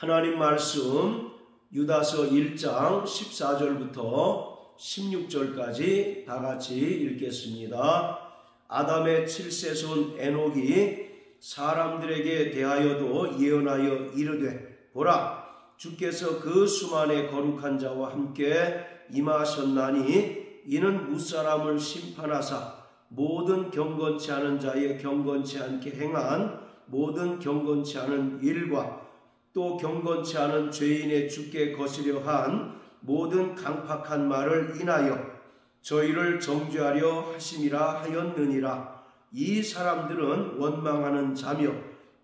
하나님 말씀 유다서 1장 14절부터 16절까지 다 같이 읽겠습니다. 아담의 7세손 에녹이 사람들에게 대하여도 예언하여 이르되 보라, 주께서 그 수만의 거룩한 자와 함께 임하셨나니 이는 무사람을 심판하사 모든 경건치 않은 자의 경건치 않게 행한 모든 경건치 않은 일과 또 경건치 않은 죄인의 주께 거스려 한 모든 강팍한 말을 인하여 저희를 정죄하려 하심이라 하였느니라. 이 사람들은 원망하는 자며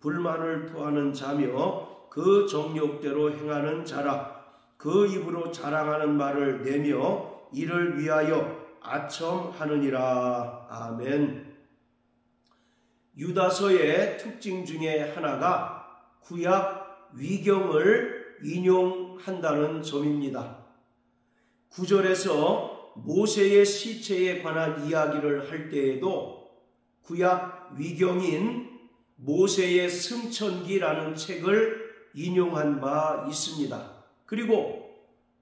불만을 토하는 자며 그 정욕대로 행하는 자라. 그 입으로 자랑하는 말을 내며 이를 위하여 아첨하느니라. 아멘. 유다서의 특징 중에 하나가 구약 위경을 인용한다는 점입니다. 9절에서 모세의 시체에 관한 이야기를 할 때에도 구약 위경인 모세의 승천기라는 책을 인용한 바 있습니다. 그리고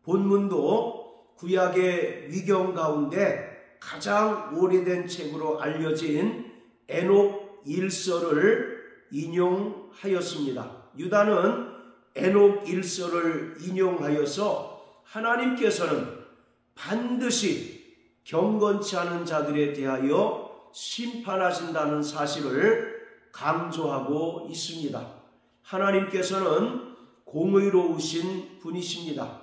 본문도 구약의 위경 가운데 가장 오래된 책으로 알려진 에녹 일서를 인용하였습니다. 유다는 에녹 일서를 인용하여서 하나님께서는 반드시 경건치 않은 자들에 대하여 심판하신다는 사실을 강조하고 있습니다. 하나님께서는 공의로우신 분이십니다.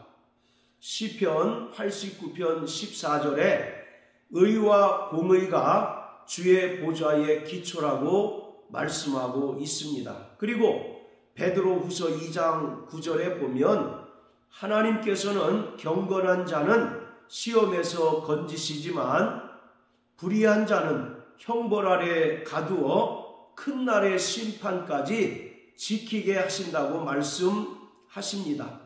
시편 89편 14절에 의와 공의가 주의 보좌의 기초라고 말씀하고 있습니다. 그리고 베드로후서 2장 9절에 보면 하나님께서는 경건한 자는 시험에서 건지시지만 불의한 자는 형벌 아래 가두어 큰 날의 심판까지 지키게 하신다고 말씀하십니다.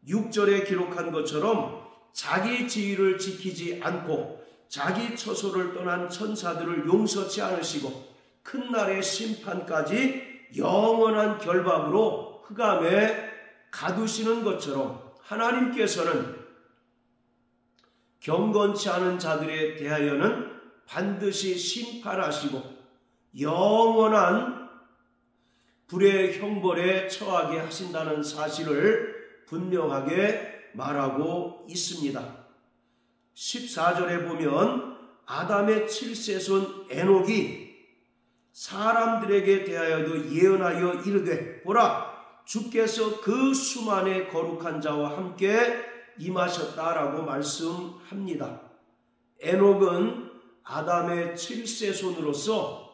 6절에 기록한 것처럼 자기 지위를 지키지 않고 자기 처소를 떠난 천사들을 용서치 않으시고 큰 날의 심판까지 영원한 결박으로 흑암에 가두시는 것처럼 하나님께서는 경건치 않은 자들에 대하여는 반드시 심판하시고 영원한 불의 형벌에 처하게 하신다는 사실을 분명하게 말하고 있습니다. 14절에 보면 아담의 7세손 에녹이 사람들에게 대하여도 예언하여 이르되 보라, 주께서 그 수만의 거룩한 자와 함께 임하셨다라고 말씀합니다. 에녹은 아담의 7세손으로서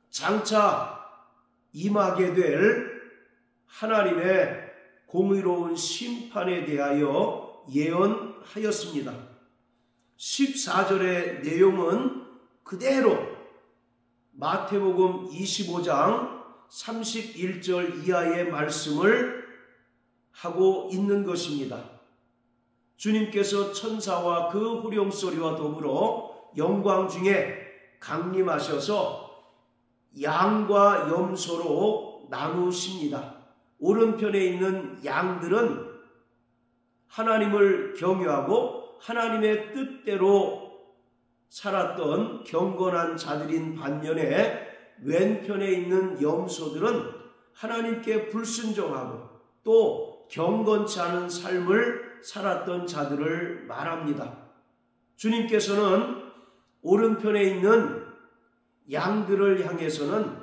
장차 임하게 될 하나님의 공의로운 심판에 대하여 예언하였습니다. 14절의 내용은 그대로 마태복음 25장 31절 이하의 말씀을 하고 있는 것입니다. 주님께서 천사와 그 호령소리와 더불어 영광 중에 강림하셔서 양과 염소로 나누십니다. 오른편에 있는 양들은 하나님을 경외하고 하나님의 뜻대로 살았던 경건한 자들인 반면에 왼편에 있는 염소들은 하나님께 불순종하고 또 경건치 않은 삶을 살았던 자들을 말합니다. 주님께서는 오른편에 있는 양들을 향해서는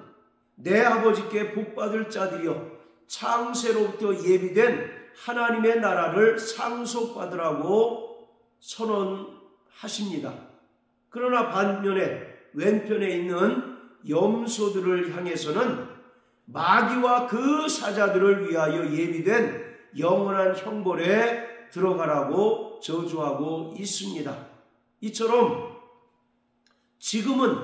내 아버지께 복받을 자들이여 창세로부터 예비된 하나님의 나라를 상속받으라고 선언하십니다. 그러나 반면에 왼편에 있는 염소들을 향해서는 마귀와 그 사자들을 위하여 예비된 영원한 형벌에 들어가라고 저주하고 있습니다. 이처럼 지금은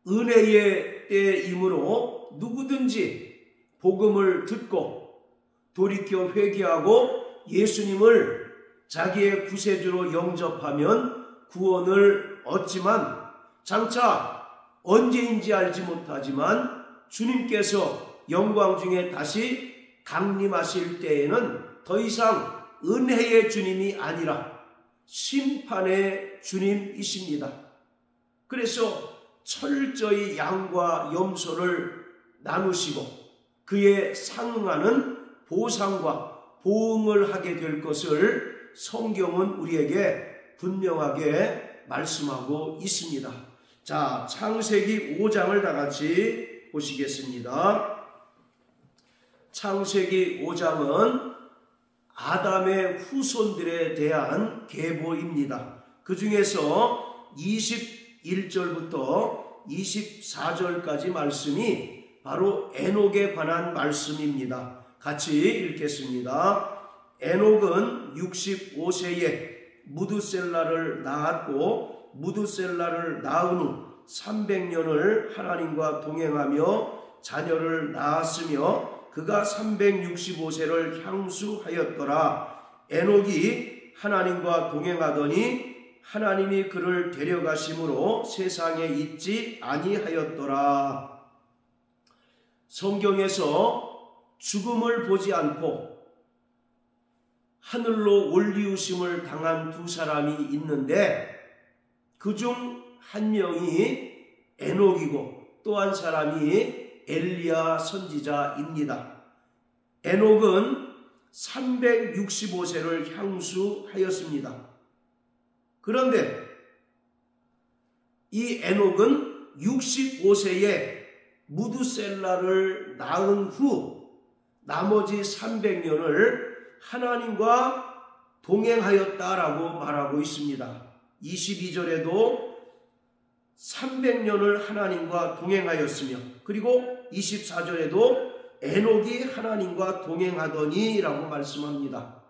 은혜의 때이므로 누구든지 복음을 듣고 돌이켜 회개하고 예수님을 자기의 구세주로 영접하면 구원을 얻지만 장차 언제인지 알지 못하지만 주님께서 영광 중에 다시 강림하실 때에는 더 이상 은혜의 주님이 아니라 심판의 주님이십니다. 그래서 철저히 양과 염소를 나누시고 그에 상응하는 보상과 보응을 하게 될 것을 성경은 우리에게 분명하게 말씀하고 있습니다. 자, 창세기 5장을 다 같이 보시겠습니다. 창세기 5장은 아담의 후손들에 대한 계보입니다. 그 중에서 21절부터 24절까지 말씀이 바로 에녹에 관한 말씀입니다. 같이 읽겠습니다. 에녹은 65세에 무두셀라를 낳았고 무두셀라를 낳은 후 300년을 하나님과 동행하며 자녀를 낳았으며 그가 365세를 향수하였더라. 에녹이 하나님과 동행하더니 하나님이 그를 데려가심으로 세상에 있지 아니하였더라. 성경에서 죽음을 보지 않고 하늘로 올리우심을 당한 두 사람이 있는데 그중 한 명이 에녹이고 또 한 사람이 엘리야 선지자입니다. 에녹은 365세를 향수하였습니다. 그런데 이 에녹은 65세에 무두셀라를 낳은 후 나머지 300년을 하나님과 동행하였다라고 말하고 있습니다. 22절에도 300년을 하나님과 동행하였으며 그리고 24절에도 에녹이 하나님과 동행하더니 라고 말씀합니다.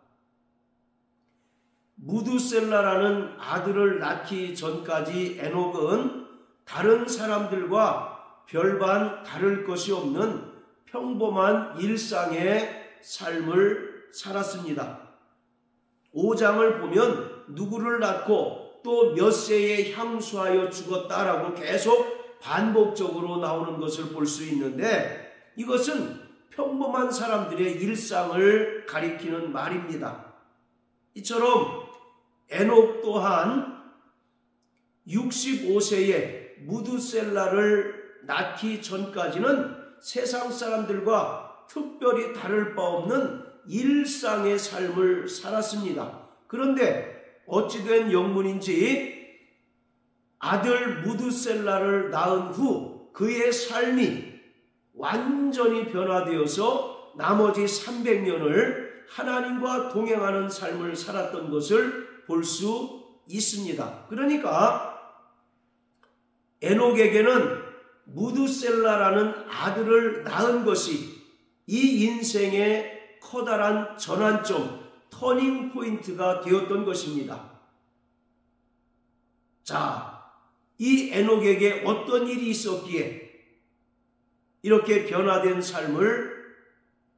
무두셀라라는 아들을 낳기 전까지 에녹은 다른 사람들과 별반 다를 것이 없는 평범한 일상의 삶을 살았습니다. 5장을 보면 누구를 낳고 또 몇 세에 향수하여 죽었다라고 계속 반복적으로 나오는 것을 볼 수 있는데 이것은 평범한 사람들의 일상을 가리키는 말입니다. 이처럼 에녹 또한 65세에 무두셀라를 낳기 전까지는 세상 사람들과 특별히 다를 바 없는 일상의 삶을 살았습니다. 그런데 어찌된 영문인지 아들 무두셀라를 낳은 후 그의 삶이 완전히 변화되어서 나머지 300년을 하나님과 동행하는 삶을 살았던 것을 볼 수 있습니다. 그러니까 에녹에게는 무두셀라라는 아들을 낳은 것이 이 인생의 커다란 전환점, 터닝 포인트가 되었던 것입니다. 자, 이 에녹에게 어떤 일이 있었기에 이렇게 변화된 삶을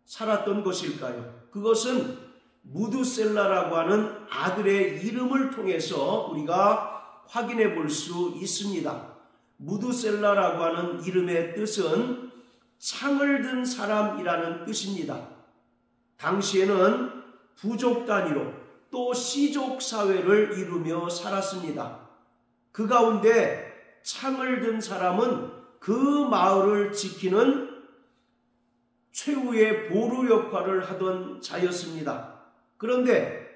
살았던 것일까요? 그것은 무두셀라라고 하는 아들의 이름을 통해서 우리가 확인해 볼 수 있습니다. 무두셀라라고 하는 이름의 뜻은 창을 든 사람이라는 뜻입니다. 당시에는 부족 단위로 또 씨족 사회를 이루며 살았습니다. 그 가운데 창을 든 사람은 그 마을을 지키는 최후의 보루 역할을 하던 자였습니다. 그런데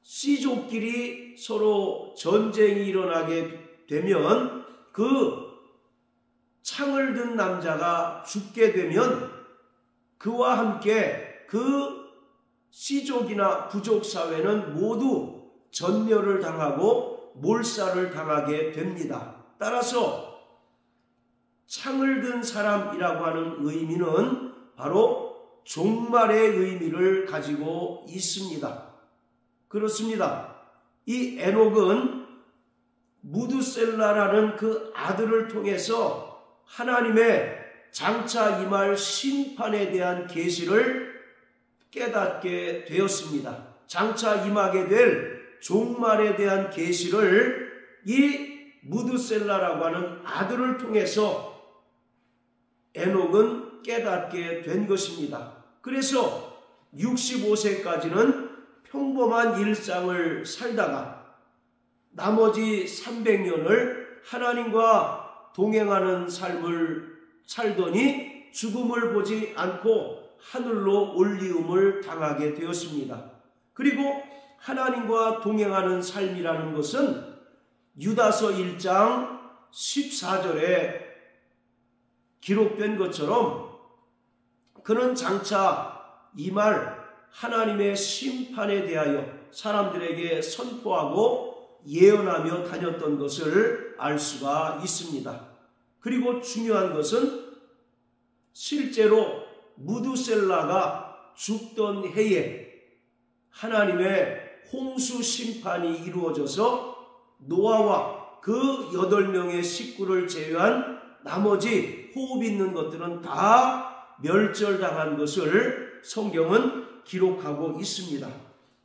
씨족끼리 서로 전쟁이 일어나게 되면 그 창을 든 남자가 죽게 되면 그와 함께 그 씨족이나 부족 사회는 모두 전멸을 당하고 몰살을 당하게 됩니다. 따라서 창을 든 사람이라고 하는 의미는 바로 종말의 의미를 가지고 있습니다. 그렇습니다. 이 에녹은 무두셀라라는 그 아들을 통해서 하나님의 장차 임할 심판에 대한 계시를 깨닫게 되었습니다. 장차 임하게 될 종말에 대한 계시를 이 무두셀라라고 하는 아들을 통해서 에녹은 깨닫게 된 것입니다. 그래서 65세까지는 평범한 일상을 살다가 나머지 300년을 하나님과 동행하는 삶을 살더니 죽음을 보지 않고 하늘로 올리움을 당하게 되었습니다. 그리고 하나님과 동행하는 삶이라는 것은 유다서 1장 14절에 기록된 것처럼 그는 장차 이 말 하나님의 심판에 대하여 사람들에게 선포하고 예언하며 다녔던 것을 알 수가 있습니다. 그리고 중요한 것은 실제로 무두셀라가 죽던 해에 하나님의 홍수 심판이 이루어져서 노아와 그 8명의 식구를 제외한 나머지 호흡 있는 것들은 다 멸절당한 것을 성경은 기록하고 있습니다.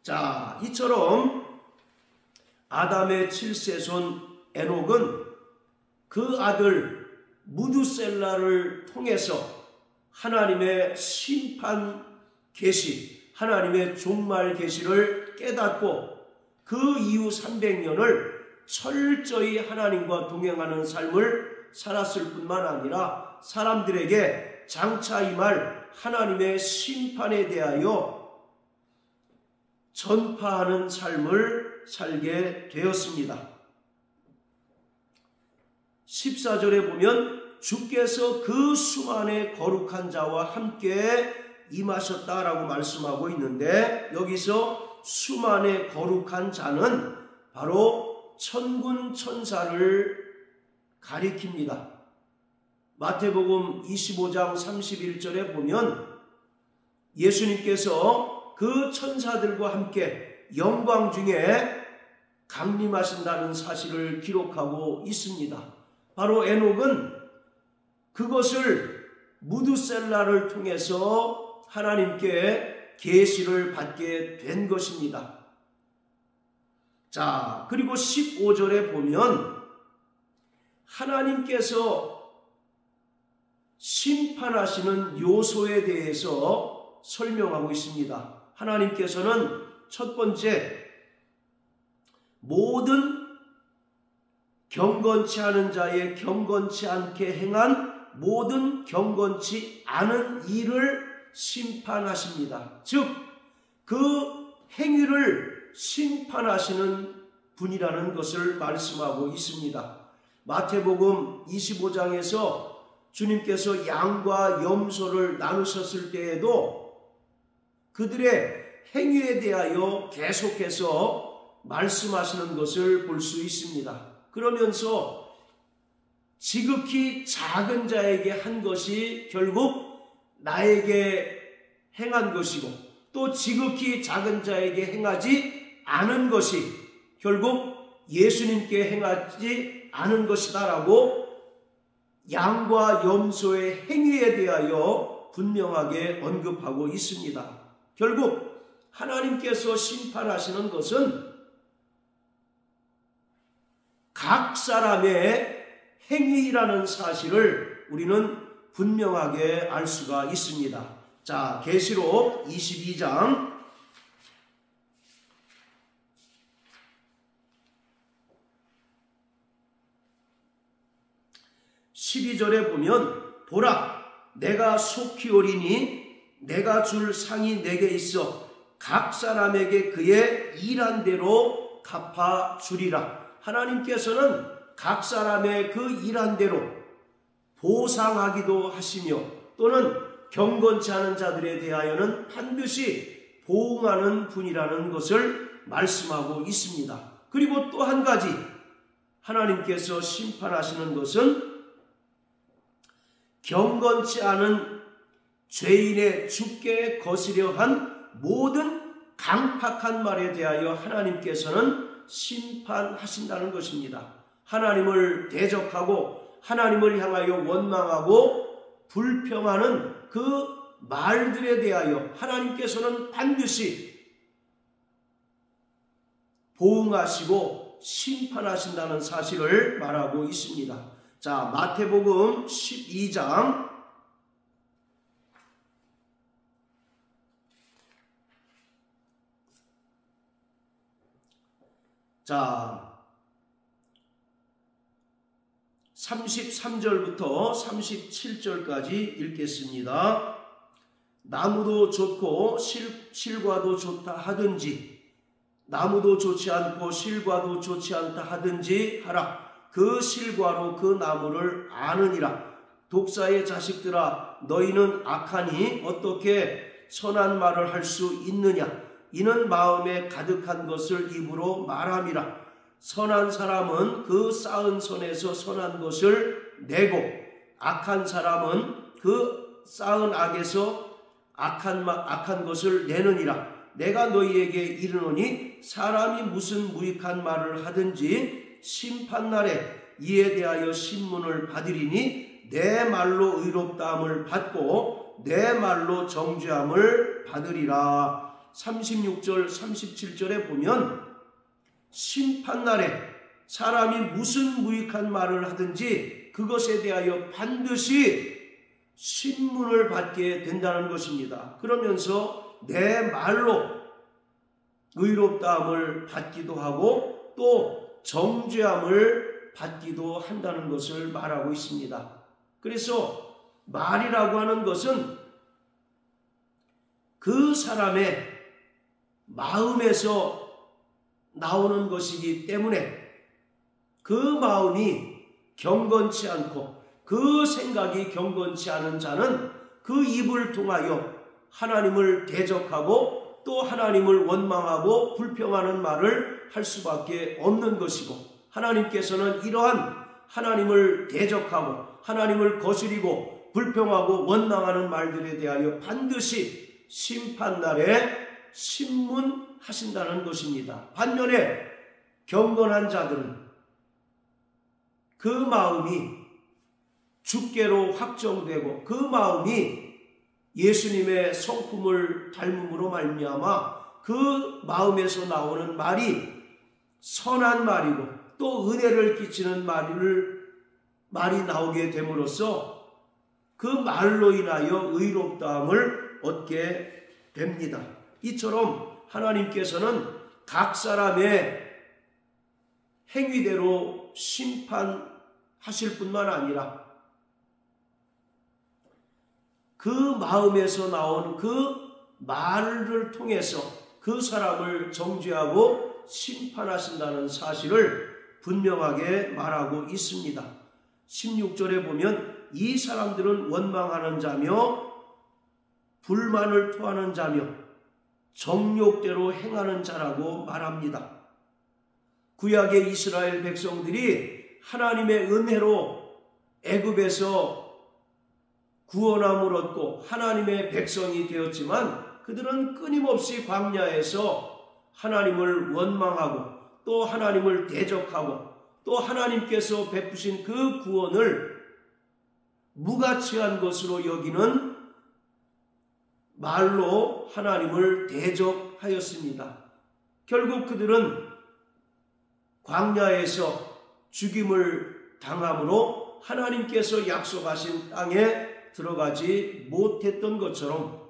자, 이처럼 아담의 7세손 에녹은 그 아들 무두셀라를 통해서 하나님의 심판 계시, 하나님의 종말 계시를 깨닫고 그 이후 300년을 철저히 하나님과 동행하는 삶을 살았을 뿐만 아니라 사람들에게 장차 임할 하나님의 심판에 대하여 전파하는 삶을 살게 되었습니다. 14절에 보면 주께서 그 수만의 거룩한 자와 함께 임하셨다라고 말씀하고 있는데, 여기서 수만의 거룩한 자는 바로 천군 천사를 가리킵니다. 마태복음 25장 31절에 보면 예수님께서 그 천사들과 함께 영광 중에 강림하신다는 사실을 기록하고 있습니다. 바로 에녹은 그것을 무두셀라를 통해서 하나님께 계시를 받게 된 것입니다. 자, 그리고 15절에 보면 하나님께서 심판하시는 요소에 대해서 설명하고 있습니다. 하나님께서는 첫 번째, 모든 경건치 않은 자의 경건치 않게 행한 모든 경건치 않은 일을 심판하십니다. 즉, 그 행위를 심판하시는 분이라는 것을 말씀하고 있습니다. 마태복음 25장에서 주님께서 양과 염소를 나누셨을 때에도 그들의 행위에 대하여 계속해서 말씀하시는 것을 볼 수 있습니다. 그러면서 지극히 작은 자에게 한 것이 결국 나에게 행한 것이고, 또 지극히 작은 자에게 행하지 않은 것이 결국 예수님께 행하지 않은 것이다라고 양과 염소의 행위에 대하여 분명하게 언급하고 있습니다. 결국 하나님께서 심판하시는 것은 각 사람의 행위라는 사실을 우리는 분명하게 알 수가 있습니다. 자, 계시록 22장 12절에 보면 보라, 내가 속히 오리니 내가 줄 상이 내게 있어 각 사람에게 그의 일한 대로 갚아 주리라. 하나님께서는 각 사람의 그 일한 대로 보상하기도 하시며, 또는 경건치 않은 자들에 대하여는 반드시 보응하는 분이라는 것을 말씀하고 있습니다. 그리고 또 한 가지, 하나님께서 심판하시는 것은 경건치 않은 죄인의 죽게 거스려 한 모든 강팍한 말에 대하여 하나님께서는 심판하신다는 것입니다. 하나님을 대적하고 하나님을 향하여 원망하고 불평하는 그 말들에 대하여 하나님께서는 반드시 보응하시고 심판하신다는 사실을 말하고 있습니다. 자, 마태복음 12장 자, 33절부터 37절까지 읽겠습니다. 나무도 좋고 실과도 좋다 하든지 나무도 좋지 않고 실과도 좋지 않다 하든지 하라. 그 실과로 그 나무를 아느니라. 독사의 자식들아, 너희는 악하니 어떻게 선한 말을 할 수 있느냐. 이는 마음에 가득한 것을 입으로 말함이라. 선한 사람은 그 쌓은 손에서 선한 것을 내고 악한 사람은 그 쌓은 악에서 악한 것을 내느니라. 내가 너희에게 이르노니 사람이 무슨 무익한 말을 하든지 심판날에 이에 대하여 신문을 받으리니 내 말로 의롭다함을 받고 내 말로 정죄함을 받으리라. 36절 37절에 보면 심판날에 사람이 무슨 무익한 말을 하든지 그것에 대하여 반드시 신문을 받게 된다는 것입니다. 그러면서 내 말로 의롭다함을 받기도 하고 또 정죄함을 받기도 한다는 것을 말하고 있습니다. 그래서 말이라고 하는 것은 그 사람의 마음에서 나오는 것이기 때문에 그 마음이 경건치 않고 그 생각이 경건치 않은 자는 그 입을 통하여 하나님을 대적하고 또 하나님을 원망하고 불평하는 말을 할 수밖에 없는 것이고, 하나님께서는 이러한 하나님을 대적하고 하나님을 거스리고 불평하고 원망하는 말들에 대하여 반드시 심판날에 신문하신다는 것입니다. 반면에 경건한 자들은 그 마음이 주께로 확정되고 그 마음이 예수님의 성품을 닮음으로 말미암아 그 마음에서 나오는 말이 선한 말이고 또 은혜를 끼치는 말이 나오게 됨으로써 그 말로 인하여 의롭다함을 얻게 됩니다. 이처럼 하나님께서는 각 사람의 행위대로 심판하실 뿐만 아니라 그 마음에서 나온 그 말을 통해서 그 사람을 정죄하고 심판하신다는 사실을 분명하게 말하고 있습니다. 16절에 보면 이 사람들은 원망하는 자며 불만을 토하는 자며 정욕대로 행하는 자라고 말합니다. 구약의 이스라엘 백성들이 하나님의 은혜로 애굽에서 구원함을 얻고 하나님의 백성이 되었지만 그들은 끊임없이 광야에서 하나님을 원망하고 또 하나님을 대적하고 또 하나님께서 베푸신 그 구원을 무가치한 것으로 여기는 말로 하나님을 대적하였습니다. 결국 그들은 광야에서 죽임을 당함으로 하나님께서 약속하신 땅에 들어가지 못했던 것처럼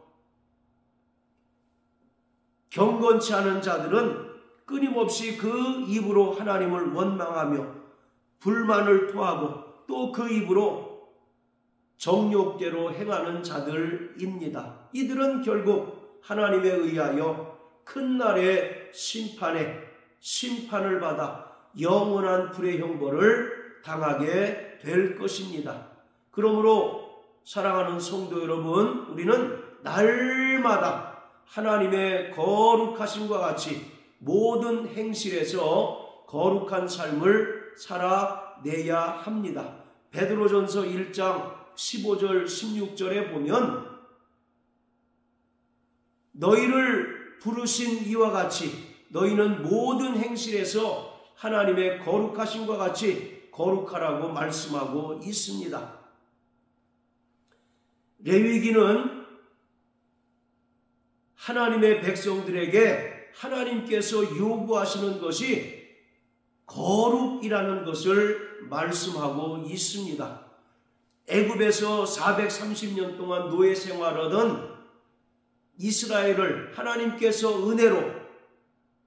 경건치 않은 자들은 끊임없이 그 입으로 하나님을 원망하며 불만을 토하고 또 그 입으로 정욕대로 행하는 자들입니다. 이들은 결국 하나님에 의하여 큰 날의 심판을 받아 영원한 불의 형벌을 당하게 될 것입니다. 그러므로 사랑하는 성도 여러분, 우리는 날마다 하나님의 거룩하심과 같이 모든 행실에서 거룩한 삶을 살아내야 합니다. 베드로전서 1장 15절 16절에 보면 너희를 부르신 이와 같이 너희는 모든 행실에서 하나님의 거룩하심과 같이 거룩하라고 말씀하고 있습니다. 레위기는 하나님의 백성들에게 하나님께서 요구하시는 것이 거룩이라는 것을 말씀하고 있습니다. 애굽에서 430년 동안 노예 생활하던 이스라엘을 하나님께서 은혜로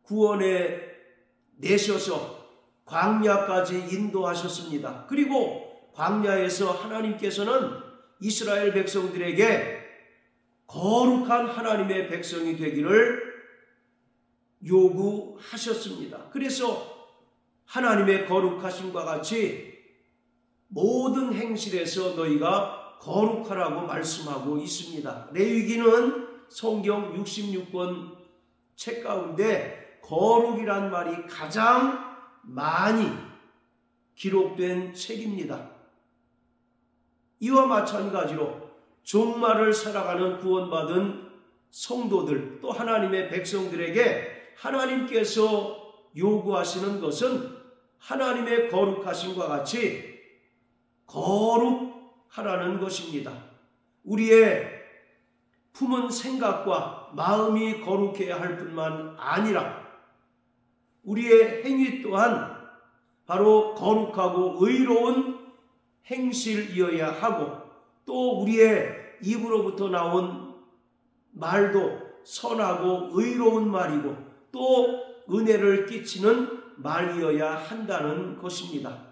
구원해 내셔서 광야까지 인도하셨습니다. 그리고 광야에서 하나님께서는 이스라엘 백성들에게 거룩한 하나님의 백성이 되기를 요구하셨습니다. 그래서 하나님의 거룩하심과 같이 모든 행실에서 너희가 거룩하라고 말씀하고 있습니다. 레위기는 성경 66권 책 가운데 거룩이란 말이 가장 많이 기록된 책입니다. 이와 마찬가지로 종말을 살아가는 구원받은 성도들 또 하나님의 백성들에게 하나님께서 요구하시는 것은 하나님의 거룩하심과 같이 거룩하라는 것입니다. 우리의 품은 생각과 마음이 거룩해야 할 뿐만 아니라 우리의 행위 또한 바로 거룩하고 의로운 행실이어야 하고 또 우리의 입으로부터 나온 말도 선하고 의로운 말이고 또 은혜를 끼치는 말이어야 한다는 것입니다.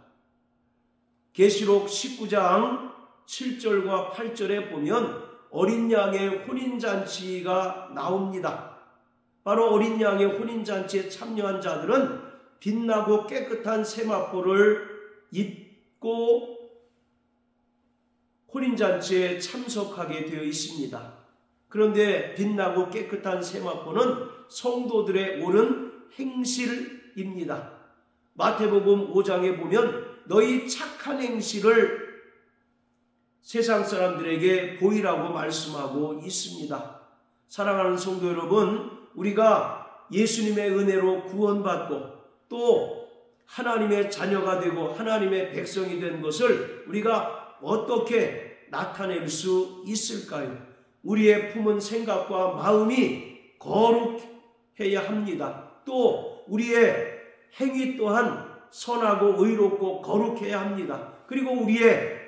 계시록 19장 7절과 8절에 보면 어린 양의 혼인잔치가 나옵니다. 바로 어린 양의 혼인잔치에 참여한 자들은 빛나고 깨끗한 세마포를 입고 혼인잔치에 참석하게 되어 있습니다. 그런데 빛나고 깨끗한 세마포는 성도들의 옳은 행실입니다. 마태복음 5장에 보면 너희 착한 행실을 세상 사람들에게 보이라고 말씀하고 있습니다. 사랑하는 성도 여러분, 우리가 예수님의 은혜로 구원받고 또 하나님의 자녀가 되고 하나님의 백성이 된 것을 우리가 어떻게 나타낼 수 있을까요? 우리의 품은 생각과 마음이 거룩해야 합니다. 또 우리의 행위 또한 선하고 의롭고 거룩해야 합니다. 그리고 우리의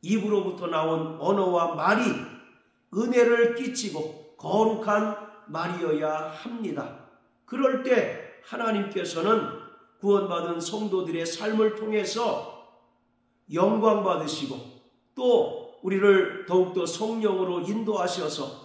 입으로부터 나온 언어와 말이 은혜를 끼치고 거룩한 말이어야 합니다. 그럴 때 하나님께서는 구원받은 성도들의 삶을 통해서 영광 받으시고 또 우리를 더욱더 성령으로 인도하셔서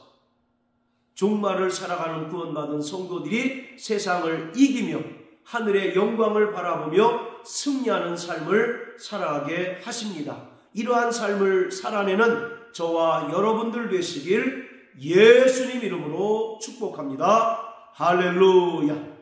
종말을 살아가는 구원받은 성도들이 세상을 이기며 하늘의 영광을 바라보며 승리하는 삶을 살아가게 하십니다. 이러한 삶을 살아내는 저와 여러분들 되시길 예수님 이름으로 축복합니다. 할렐루야.